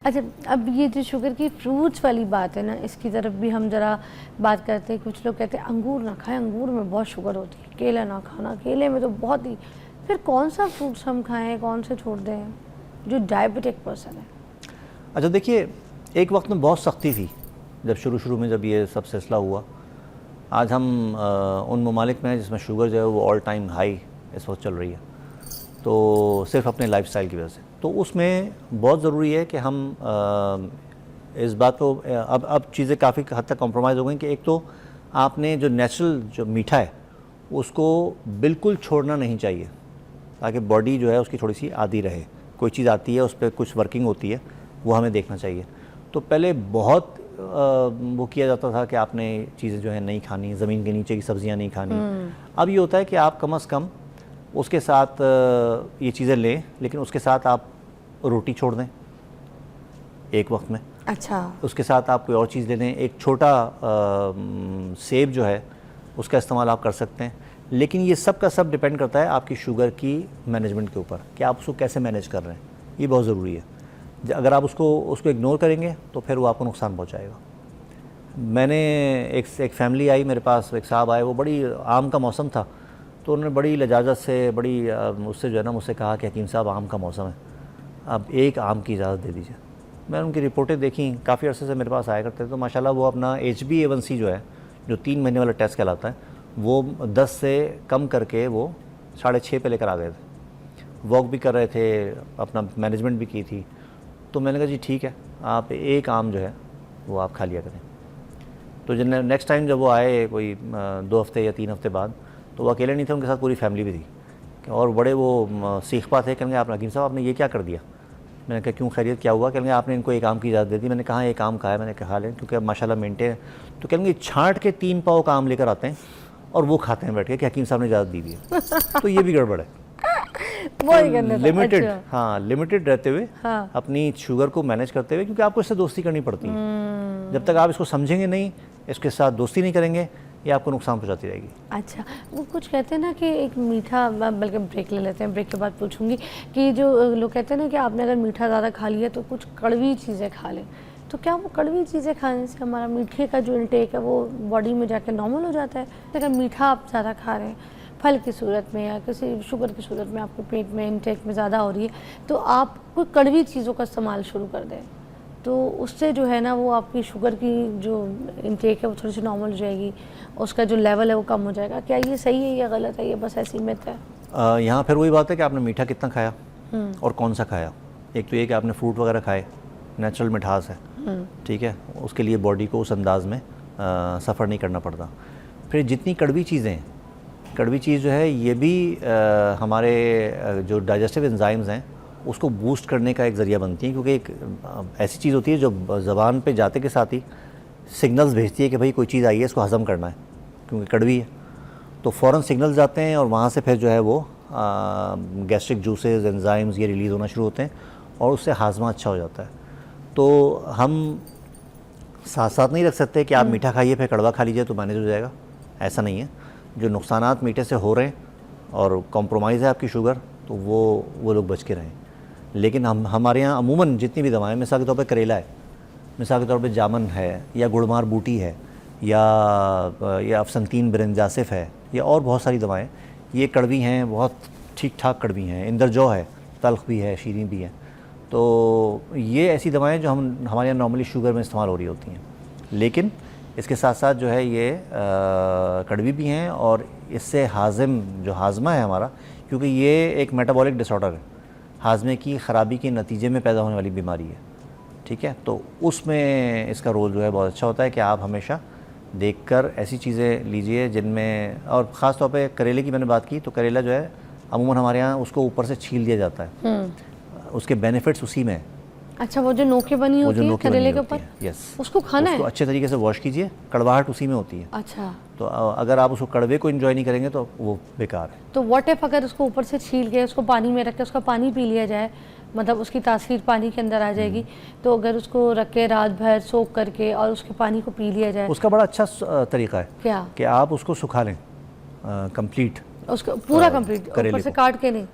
अच्छा, अब ये जो शुगर की फ्रूट्स वाली बात है ना, इसकी तरफ भी हम ज़रा बात करते हैं। कुछ लोग कहते हैं अंगूर ना खाएं, अंगूर में बहुत शुगर होती है, केला ना खाना, केले में तो बहुत ही। फिर कौन सा फ्रूट्स हम खाएं, कौन से छोड़ दें जो डायबिटिक पर्सन है? अच्छा देखिए, एक वक्त में बहुत सख्ती थी जब शुरू में जब ये सब सिलसिला हुआ। आज हम उन ममालिक में हैं जिसमें शुगर जो है वो ऑल टाइम हाई इस वक्त चल रही है, तो सिर्फ अपने लाइफस्टाइल की वजह से। तो उसमें बहुत ज़रूरी है कि हम इस बात को अब चीज़ें काफ़ी हद तक कॉम्प्रोमाइज़ हो गई कि एक तो आपने जो नेचुरल जो मीठा है उसको बिल्कुल छोड़ना नहीं चाहिए, ताकि बॉडी जो है उसकी थोड़ी सी आदी रहे। कोई चीज़ आती है उस पर कुछ वर्किंग होती है, वो हमें देखना चाहिए। तो पहले बहुत वो किया जाता था कि आपने चीज़ें जो है नहीं खानी, ज़मीन के नीचे की सब्ज़ियाँ नहीं खानी। अब ये होता है कि आप कम से कम उसके साथ ये चीज़ें लें, लेकिन उसके साथ आप रोटी छोड़ दें एक वक्त में। अच्छा, उसके साथ आप कोई और चीज़ ले लें। एक छोटा सेब जो है उसका इस्तेमाल आप कर सकते हैं। लेकिन ये सब का सब डिपेंड करता है आपकी शुगर की मैनेजमेंट के ऊपर कि आप उसको कैसे मैनेज कर रहे हैं। ये बहुत ज़रूरी है। अगर आप उसको इग्नोर करेंगे तो फिर वो आपको नुकसान पहुँचाएगा। मैंने एक फैमिली आई मेरे पास, एक साहब आए, वो बड़ी आम का मौसम था, तो उन्होंने बड़ी लजाजत से बड़ी उससे जो है ना मुझसे कहा कि हकीम साहब आम का मौसम है, अब एक आम की इजाज़त दे दीजिए। मैंने उनकी रिपोर्टें देखी, काफ़ी अर्से से मेरे पास आया करते थे, तो माशाल्लाह वो अपना HbA1c जो है, जो 3 महीने वाला टेस्ट कहलाता है, वो 10 से कम करके वो 6.5 पे लेकर आ गए थे। वॉक भी कर रहे थे, अपना मैनेजमेंट भी की थी। तो मैंने कहा जी ठीक है, आप एक आम जो है वो आप खा लिया करें। तो जब नेक्स्ट टाइम जब वो आए कोई 2 हफ्ते या 3 हफ्ते बाद, तो वो अकेले नहीं थे, उनके साथ पूरी फैमिली भी थी, और बड़े वो सीखपा थे। कहेंगे आप हकीम साहब आपने ये क्या कर दिया? मैंने कहा क्यों, खैरियत क्या हुआ? कहेंगे आपने इनको एक आम की इजाज़त दे दी। मैंने कहा एक आम खाया, मैंने कहा लें क्योंकि अब माशाल्लाह मेंटेन है। तो कहेंगे छाँट के 3 पाव का आम लेकर आते हैं और वो खाते हैं बैठ के कि हकीम साहब ने इजाज़त दी है। तो ये भी गड़बड़ है। लिमिटेड, हाँ लिमिटेड रहते हुए, हाँ, अपनी शुगर को मैनेज करते हुए, क्योंकि आपको इससे दोस्ती करनी पड़ती है। जब तक आप इसको समझेंगे नहीं, इसके साथ दोस्ती नहीं करेंगे, ये आपको नुकसान पहुंचाती रहेगी। अच्छा, वो कुछ कहते हैं ना कि एक मीठा, बल्कि ब्रेक ले लेते हैं, ब्रेक के बाद पूछूंगी कि जो लोग कहते हैं ना कि आपने अगर मीठा ज़्यादा खा लिया तो कुछ कड़वी चीज़ें खा लें, तो क्या वो कड़वी चीज़ें खाने से हमारा मीठे का जो इंटेक है वो बॉडी में जाकर नॉर्मल हो जाता है? अगर मीठा आप ज़्यादा खा रहे हैं फल की सूरत में या किसी शुगर की सूरत में, आपके पेट में इंटेक में ज़्यादा हो रही है, तो आप कोई कड़वी चीज़ों का इस्तेमाल शुरू कर दें, तो उससे जो है ना वो आपकी शुगर की जो इंटेक है वो थोड़ी सी नॉर्मल हो जाएगी, उसका जो लेवल है वो कम हो जाएगा। क्या ये सही है या गलत है, ये बस ऐसी मिथ है? यहाँ फिर वही बात है कि आपने मीठा कितना खाया और कौन सा खाया। एक तो ये कि आपने फ्रूट वगैरह खाए, नेचुरल मिठास है, ठीक है, उसके लिए बॉडी को उस अंदाज में सफ़र नहीं करना पड़ता। फिर जितनी कड़वी चीज़ें हैं, कड़वी चीज़ जो है ये भी हमारे जो डाइजेस्टिव एंजाइम्स हैं उसको बूस्ट करने का एक ज़रिया बनती है, क्योंकि एक ऐसी चीज़ होती है जो ज़बान पे जाते के साथ ही सिग्नल्स भेजती है कि भाई कोई चीज़ आई है, इसको हज़म करना है, क्योंकि कड़वी है। तो फ़ौरन सिग्नल्स जाते हैं और वहाँ से फिर जो है वो गैस्ट्रिक जूसेस, एंजाइम्स ये रिलीज़ होना शुरू होते हैं और उससे हाजमा अच्छा हो जाता है। तो हम साथ साथ नहीं रख सकते कि आप मीठा खाइए फिर कड़वा खा लीजिए तो मैनेज हो जाएगा, ऐसा नहीं है। जो नुकसानात मीठे से हो रहे हैं और कॉम्प्रोमाइज़ है आपकी शुगर, तो वो लोग बच के रहें। लेकिन हमारे यहाँ अमूमन जितनी भी दवाएं, मिसाल के तौर पे करेला है, मिसाल के तौर पे जामन है, या गुड़मार बूटी है, या अफसनतीन ब्रिंजासिफ है, या और बहुत सारी दवाएं, ये कड़वी हैं, बहुत ठीक ठाक कड़वी हैं। इंदरजौ है, तल्ख भी है, शीरीं भी है। तो ये ऐसी दवाएं जो हमारे यहाँ नॉर्मली शुगर में इस्तेमाल हो रही होती हैं, लेकिन इसके साथ साथ जो है ये कड़वी भी हैं और इससे जो हाजमा है हमारा, क्योंकि ये एक मेटाबॉलिक डिसऑर्डर है, हाजमे की ख़राबी के नतीजे में पैदा होने वाली बीमारी है, ठीक है। तो उसमें इसका रोल जो है बहुत अच्छा होता है कि आप हमेशा देखकर ऐसी चीज़ें लीजिए जिनमें, और ख़ास तौर पे करेले की मैंने बात की, तो करेला जो है अमूमन हमारे यहाँ उसको ऊपर से छील दिया जाता है, उसके बेनिफिट्स उसी में है। अच्छा, वो जो नोके बनी होती है करेले के ऊपर, यस, उसको खाना उसको है? अच्छे तरीके से वॉश कीजिए, कड़वाहट उसी में होती है। अच्छा, तो अगर आप उसको कड़वे को एंजॉय नहीं करेंगे तो वो बेकार है। तो व्हाट इफ अगर उसको ऊपर से छील के उसको पानी में रख के उसका पानी पी लिया जाए, मतलब उसकी तासीर पानी के अंदर आ जाएगी, तो अगर उसको रख के रात भर सोख करके और उसके पानी को पी लिया जाए, उसका बड़ा अच्छा तरीका है क्या कि आप उसको सुखा लें कंप्लीट, उसका पूरा कंप्लीट, ऊपर से काट के नहीं?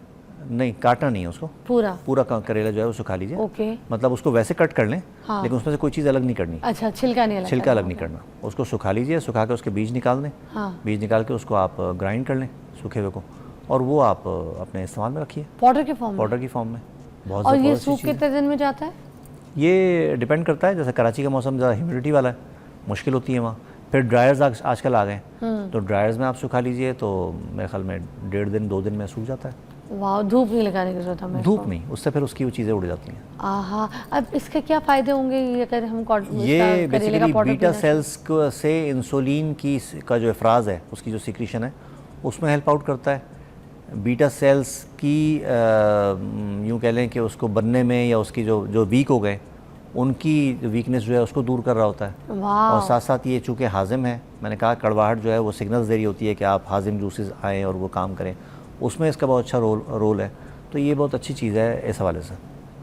नहीं, काटना नहीं है उसको, पूरा करेला जो है उसको खा लीजिए। ओके। मतलब उसको वैसे कट कर लें, हाँ। लेकिन उसमें से कोई चीज़ अलग नहीं करनी। अच्छा, छिलका नहीं अलग छिलका अलग नहीं करना। उसको सुखा लीजिए, सुखा के उसके बीज निकाल दें। हाँ। बीज निकाल के उसको आप ग्राइंड कर लें सूखे हुए को, और वो आप अपने इस्तेमाल में रखिए पाउडर के फॉर्म में। पाउडर की फॉर्म में। बहुत और ये ज़बरदस्त सूख चीज़ है। कितने दिन में जाता है? ये डिपेंड करता है, जैसे कराची का मौसम ज़्यादा ह्यूमिडिटी वाला है, मुश्किल होती है वहाँ। फिर ड्रायर्स आजकल आ गए, तो ड्रायर्स में आप सुखा लीजिए तो मेरे ख्याल में 1.5 दिन 2 दिन में सूख जाता है। वाह, धूप नहीं लगाने की जरूरत हमें। धूप नहीं, उससे फिर उसकी वो चीज़ें उड़ जाती हैं। आहा, अब इसके क्या फ़ायदे होंगे ये अगर हम ये बेसिकली बीटा सेल्स से इंसुलिन का जो अफराज है, उसकी जो सिक्रीशन है उसमें हेल्प आउट करता है। बीटा सेल्स की यूँ कह लें कि उसको बनने में, या उसकी जो वीक हो गए उनकी वीकनेस जो है उसको दूर कर रहा होता है। और साथ साथ ये चूँकि हाजिम है, मैंने कहा कड़वाहट जो है वो सिग्नल्स दे रही होती है कि आप हाजिम जूसेस आएँ और वो काम करें, उसमें इसका बहुत अच्छा रोल है। तो ये बहुत अच्छी चीज़ है इस हवाले से।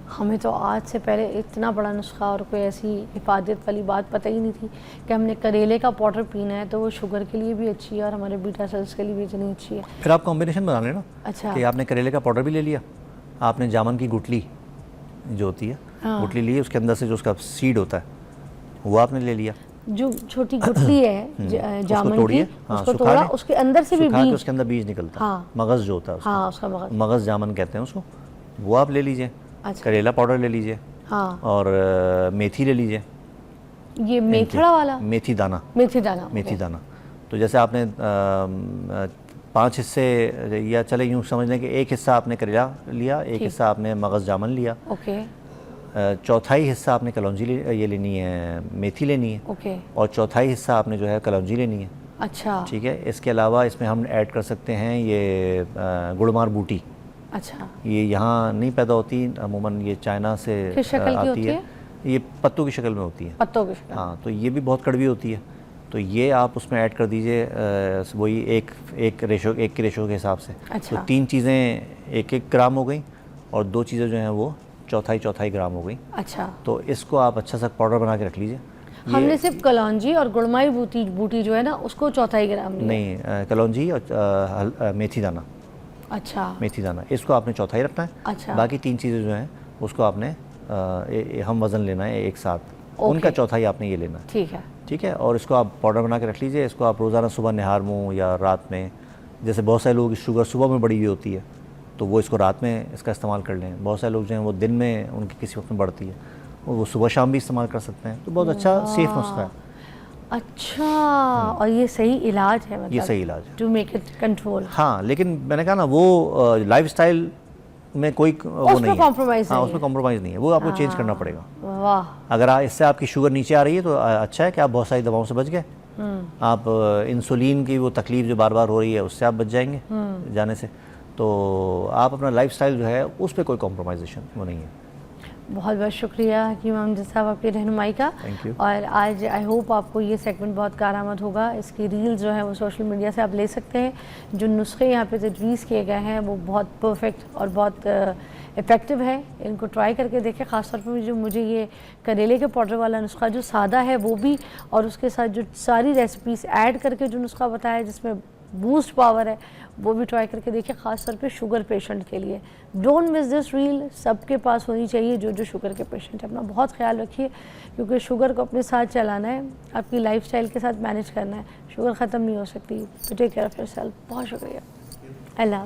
हमें तो आज से पहले इतना बड़ा नुस्खा और कोई ऐसी हिफाजत वाली बात पता ही नहीं थी कि हमने करेले का पाउडर पीना है तो वो शुगर के लिए भी अच्छी है और हमारे बीटा सेल्स के लिए भी इतनी अच्छी है। फिर आप कॉम्बिनेशन बना लेना। अच्छा। कि आपने करेले का पाउडर भी ले लिया, आपने जामुन की गुठली जो होती है, हाँ। गुठली ली, उसके अंदर से जो उसका सीड होता है वो आपने ले लिया, जो छोटी गुठली है जामुन की, उसको तोड़ा, उसके अंदर से भी बीज, उसके अंदर बीज निकलता है। हाँ। मगज़ जो होता है उसका, हाँ, उसका मगज़ जामुन कहते हैं उसको, वो आप ले लीजिए। अच्छा। करेला पाउडर ले लीजिए। हाँ। और मेथी ले लीजिए। ये मेथड़ा वाला? मेथी दाना। मेथी दाना। तो जैसे आपने 5 हिस्से, या चले यूँ समझ लें कि एक हिस्सा आपने करेला लिया, एक हिस्सा आपने मगज़ जामुन लिया, ओके। चौथाई हिस्सा आपने कलौंजी ये लेनी है, मेथी लेनी है, ओके। और चौथाई हिस्सा आपने जो है कलौंजी लेनी है। अच्छा। ठीक है। इसके अलावा इसमें हम ऐड कर सकते हैं ये गुड़मार बूटी। अच्छा। ये यहाँ नहीं पैदा होती, अमूमन ये चाइना से किस शक्ल की आती होती है। ये पत्तों की शक्ल में होती है। पत्तों की शक्ल। हाँ, तो ये भी बहुत कड़वी होती है, तो ये आप उसमें ऐड कर दीजिए वही एक के रेशो के हिसाब से। अच्छा। तो 3 चीज़ें 1-1 ग्राम हो गई, और 2 चीज़ें जो हैं वो चौथाई ग्राम हो गई। अच्छा। तो इसको आप अच्छा सा पाउडर बना के रख लीजिए। हमने सिर्फ कलौंजी और गुड़माई बूटी जो है ना उसको चौथाई ग्राम लिया। नहीं, कलौंजी और मेथी दाना। अच्छा। मेथी दाना, इसको आपने चौथाई रखना है। अच्छा। बाकी 3 चीज़ें जो हैं उसको आपने हम वज़न लेना है एक साथ, उनका चौथाई आपने ये लेना है। ठीक है। ठीक है। और इसको आप पाउडर बना के रख लीजिए। इसको आप रोज़ाना सुबह निहार मुँह या रात में, जैसे बहुत सारे लोगों की शुगर सुबह में बढ़ी हुई होती है तो वो इसको रात में इसका इस्तेमाल कर लें। बहुत सारे लोग जो हैं वो दिन में उनकी किसी वक्त में बढ़ती है, वो सुबह शाम भी इस्तेमाल कर सकते हैं। तो बहुत अच्छा सेफ नुस्खा है। अच्छा। और ये सही इलाज है, मतलब ये सही इलाज है टू मेक इट कंट्रोल। हाँ, लेकिन मैंने कहा ना वो लाइफस्टाइल में कोई वो नहीं है। कॉम्प्रोमाइज़ हाँ, नहीं उसमें कॉम्प्रोमाइज़ नहीं है, वो आपको चेंज करना पड़ेगा। वाह। अगर इससे आपकी शुगर नीचे आ रही है तो अच्छा है कि आप बहुत सारी दवाओं से बच गए। आप इंसुलिन की वो तकलीफ जो बार बार हो रही है उससे आप बच जाएंगे जाने से। तो आप अपना लाइफस्टाइल जो है उस पर कोई कॉम्प्रोमाइजेशन वो नहीं है। बहुत बहुत शुक्रिया हकीम अमजद साहब आपकी रहनुमाई का। Thank you. और आज आई होप आपको ये सेगमेंट बहुत कारआमद होगा। इसकी रील्स जो है वो सोशल मीडिया से आप ले सकते हैं। जो नुस्खे यहाँ पे तजवीज़ किए गए हैं वो बहुत परफेक्ट और बहुत इफ़ेक्टिव है। इनको ट्राई करके देखें। ख़ासतौर पर जो मुझे ये करेले के पाउडर वाला नुस्खा जो सादा है वो भी, और उसके साथ जो सारी रेसिपीज़ ऐड करके जो नुस्खा बताया जिसमें बूस्ट पावर है वो भी ट्राई करके देखिए, ख़ासतौर पे शुगर पेशेंट के लिए। डोंट मिस दिस रील, सबके पास होनी चाहिए जो शुगर के पेशेंट है। अपना बहुत ख्याल रखिए क्योंकि शुगर को अपने साथ चलाना है, आपकी लाइफस्टाइल के साथ मैनेज करना है। शुगर ख़त्म नहीं हो सकती, तो टेक केयर ऑफ़ योरसेल्फ। बहुत शुक्रिया। अल्लाह।